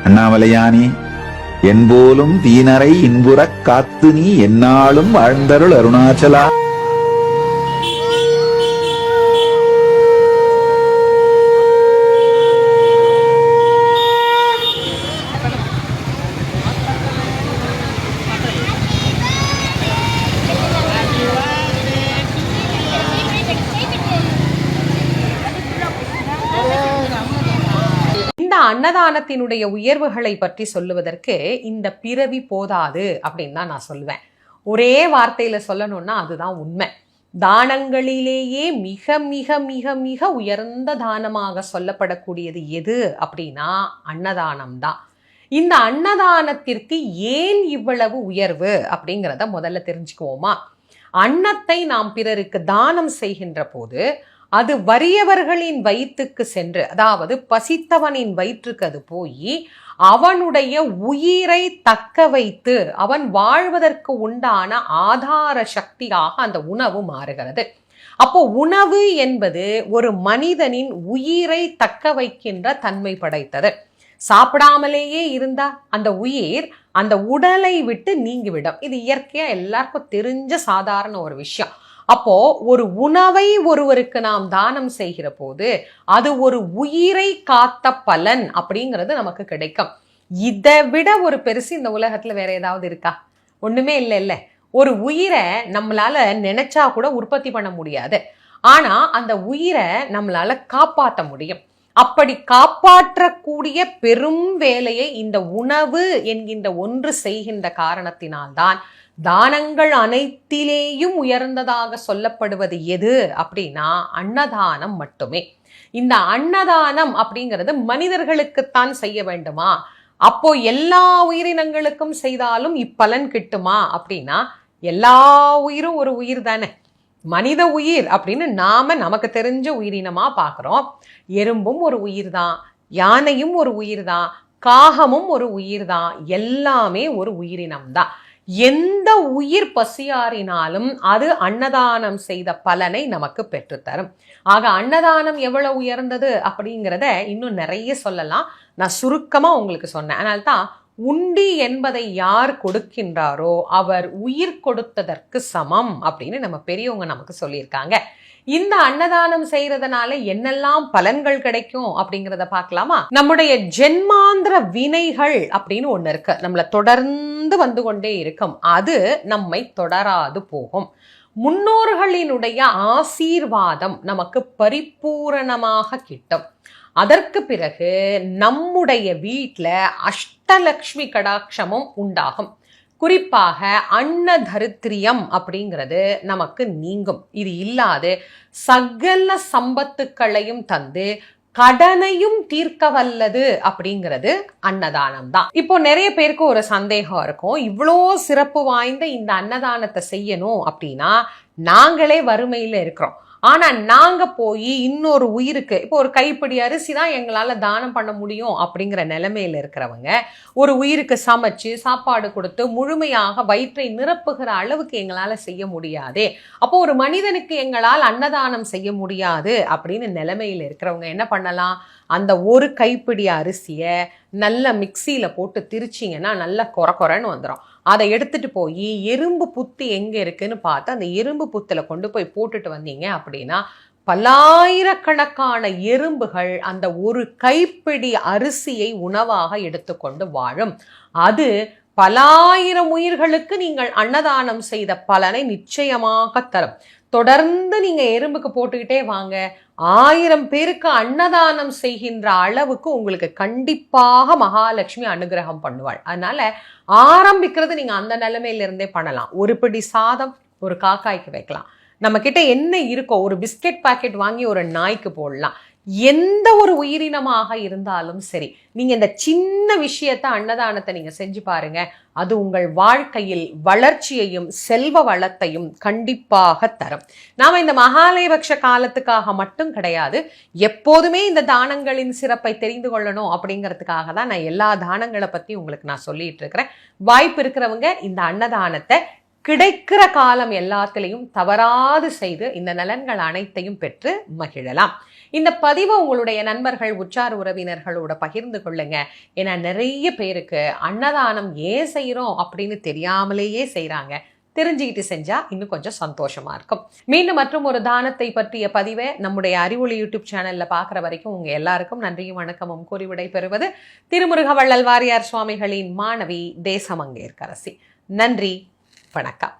அண்ணாமலையானே, என்போலும் தீனரை இன்புறக் காத்து நீ எந்நாளும் வாழ்ந்தருள் அருணாச்சலா. அன்னதானத்தினுடைய உயர்வுகளை பற்றி சொல்லுவதற்கு இந்த பிறவி போதாது அப்படின்னு தான் நான் சொல்லுவேன். ஒரே வார்த்தையில சொல்லணும்னா அதுதான் உண்மை. தானங்களிலேயே மிக மிக மிக மிக உயர்ந்த தானமாக சொல்லப்படக்கூடியது எது அப்படின்னா அன்னதானம் தான். இந்த அன்னதானத்திற்கு ஏன் இவ்வளவு உயர்வு அப்படிங்கிறத முதல்ல தெரிஞ்சுக்குவோமா? அன்னத்தை நாம் பிறருக்கு தானம் செய்கின்ற போது அது வறியவர்களின் வயிற்றுக்கு சென்று, அதாவது பசித்தவனின் வயிற்றுக்கு அது போய் அவனுடைய உயிரை தக்க வைத்து அவன் வாழ்வதற்கு உண்டான ஆதார சக்தியாக அந்த உணவு மாறுகிறது. அப்போ உணவு என்பது ஒரு மனிதனின் உயிரை தக்க வைக்கின்ற தன்மை படைத்தது. சாப்பிடாமலேயே இருந்தா அந்த உயிர் அந்த உடலை விட்டு நீங்கிவிடும். இது இயற்கையா எல்லாருக்கும் தெரிஞ்ச சாதாரண ஒரு விஷயம். அப்போ ஒரு உணவை ஒருவருக்கு நாம் தானம் செய்கிற போது அது ஒரு உயிரை காத்த பலன் அப்படிங்கிறது நமக்கு கிடைக்கும். இதை விட ஒரு பெருசு இந்த உலகத்துல வேற ஏதாவது இருக்கா? ஒண்ணுமே இல்லை. ஒரு உயிரை நம்மளால நினைச்சா கூட உற்பத்தி பண்ண முடியாது. ஆனா அந்த உயிரை நம்மளால காப்பாற்ற முடியும். அப்படி காப்பாற்றக்கூடிய பெரும் வேலையை இந்த உணவு என்கின்ற ஒன்று செய்கின்ற காரணத்தினால்தான் தானங்கள் அனைத்திலேயும் உயர்ந்ததாக சொல்லப்படுவது எது அப்படின்னா அன்னதானம் மட்டுமே. இந்த அன்னதானம் அப்படிங்கிறது மனிதர்களுக்குத்தான் செய்ய வேண்டுமா? அப்போ எல்லா உயிரினங்களுக்கும் செய்தாலும் இப்பலன் கிட்டுமா அப்படின்னா எல்லா உயிரும் ஒரு உயிர் தானே. மனித உயிர் அப்படின்னு நமக்கு தெரிஞ்ச உயிரினமா பார்க்குறோம். எறும்பும் ஒரு உயிர் தான், யானையும் ஒரு உயிர் தான், காகமும் ஒரு உயிர் தான், எல்லாமே ஒரு உயிரினம் தான். எந்த உயிர் பசியாறினாலும் அது அன்னதானம் செய்த பலனை நமக்கு பெற்றுத்தரும். ஆக அன்னதானம் எவ்வளவு உயர்ந்தது அப்படிங்கிறத இன்னும் நிறைய சொல்லலாம். நான் சுருக்கமா உங்களுக்கு சொன்னேன். அதனால்தான் உண்டி என்பதை யார் கொடுக்கின்றாரோ அவர் உயிர் கொடுத்ததற்கு சமம் அப்படின்னு நம்ம பெரியவங்க நமக்கு சொல்லியிருக்காங்க. இந்த அன்னதானம் செய்யறதுனால என்னெல்லாம் பலன்கள் கிடைக்கும் அப்படிங்கிறத பார்க்கலாமா? நம்முடைய ஜென்மாந்திர வினைகள் அப்படின்னு ஒண்ணு இருக்கு, நம்மள தொடர்ந்து வந்து கொண்டே இருக்கும். அது நம்மை தொடராது போகும். முன்னோர்களினுடைய ஆசீர்வாதம் நமக்கு பரிபூரணமாக கிட்டும். அதற்கு பிறகு நம்முடைய வீட்டில் அஷ்டலக்ஷ்மி கடாட்சமும் உண்டாகும். குறிப்பாக அன்ன தரித்திரியம் அப்படிங்கிறது நமக்கு நீங்கும். இது இல்லாது சகல சம்பத்துக்களையும் தந்து கடனையும் தீர்க்க வல்லது அப்படிங்கிறது அன்னதானம் தான். இப்போ நிறைய பேருக்கு ஒரு சந்தேகம் இருக்கும், இவ்வளோ சிறப்பு வாய்ந்த இந்த அன்னதானத்தை செய்யணும் அப்படின்னா நாங்களே வறுமையில இருக்கிறோம், ஆனா நாங்க போய் இன்னொரு உயிருக்கு இப்போ ஒரு கைப்பிடி அரிசி தான் எங்களால தானம் பண்ண முடியும் அப்படிங்கிற நிலைமையில இருக்கிறவங்க ஒரு உயிருக்கு சமைச்சு சாப்பாடு கொடுத்து முழுமையாக வயிற்றை நிரப்புகிற அளவுக்கு எங்களால செய்ய முடியாதே, அப்போ ஒரு மனிதனுக்கு எங்களால் அன்னதானம் செய்ய முடியாது அப்படின்னு நிலைமையில இருக்கிறவங்க என்ன பண்ணலாம்? அந்த ஒரு கைப்பிடி அரிசியை நல்ல மிக்சியில போட்டு திரிச்சிங்கன்னா நல்லா கொரன்னு வந்துடும். அதை எடுத்துட்டு போய் எறும்பு புத்து எங்க இருக்குன்னு பார்த்து அந்த எறும்பு புத்துல கொண்டு போய் போட்டுட்டு வந்தீங்க அப்படின்னா பல்லாயிரக்கணக்கான எறும்புகள் அந்த ஒரு கைப்பிடி அரிசியை உணவாக எடுத்துக்கொண்டு வாழும். அது பலாயிரம் உயிர்களுக்கு நீங்கள் அன்னதானம் செய்த பலனை நிச்சயமாக தரும். தொடர்ந்து நீங்க எறும்புக்கு போட்டுக்கிட்டே வாங்க, 1000 பேருக்கு அன்னதானம் செய்கின்ற அளவுக்கு உங்களுக்கு கண்டிப்பாக மகாலட்சுமி அனுகிரகம் பண்ணுவாள். அதனால ஆரம்பிக்கிறது நீங்க அந்த நிலைமையில இருந்தே பண்ணலாம். ஒரு பிடி சாதம் ஒரு காக்காய்க்கு வைக்கலாம். நம்ம கிட்ட என்ன இருக்கோ ஒரு பிஸ்கெட் பாக்கெட் வாங்கி ஒரு நாய்க்கு போடலாம். எந்த ஒரு உயிரினமாக இருந்தாலும் சரி, நீங்க இந்த சின்ன விஷயத்த அன்னதானத்தை நீங்க செஞ்சு பாருங்க. அது உங்கள் வாழ்க்கையில் வளர்ச்சியையும் செல்வ வளத்தையும் கண்டிப்பாக தரும். நாம இந்த மகாலயபக்ஷ காலத்துக்காக மட்டும் கிடையாது, எப்போதுமே இந்த தானங்களின் சிறப்பை தெரிந்து கொள்ளணும் அப்படிங்கிறதுக்காக தான் நான் எல்லா தானங்களை பத்தி உங்களுக்கு நான் சொல்லிட்டு இருக்கிறேன். வாய்ப்பு இருக்கிறவங்க இந்த அன்னதானத்தை கிடைக்கிற காலம் எல்லாத்திலையும் தவறாது செய்து இந்த நலன்கள் அனைத்தையும் பெற்று மகிழலாம். இந்த பதிவை உங்களுடைய நண்பர்கள், உற்றார் உறவினர்களோட பகிர்ந்து கொள்ளுங்க. ஏன்னா நிறைய பேருக்கு அன்னதானம் ஏன் செய்கிறோம் அப்படின்னு தெரியாமலேயே செய்கிறாங்க. தெரிஞ்சுக்கிட்டு செஞ்சா இன்னும் கொஞ்சம் சந்தோஷமா இருக்கும். மீண்டும் மற்றும் ஒரு தானத்தை பற்றிய பதிவை நம்முடைய அறிவொளி யூடியூப் சேனல்ல பார்க்குற வரைக்கும் உங்க எல்லாருக்கும் நன்றியும் வணக்கமும் கூறி விடை பெறுவது திருமுருக வள்ளல் வாரியார் சுவாமிகளின் மாணவி தேசமங்கேற்கரசி. நன்றி, வணக்கம்.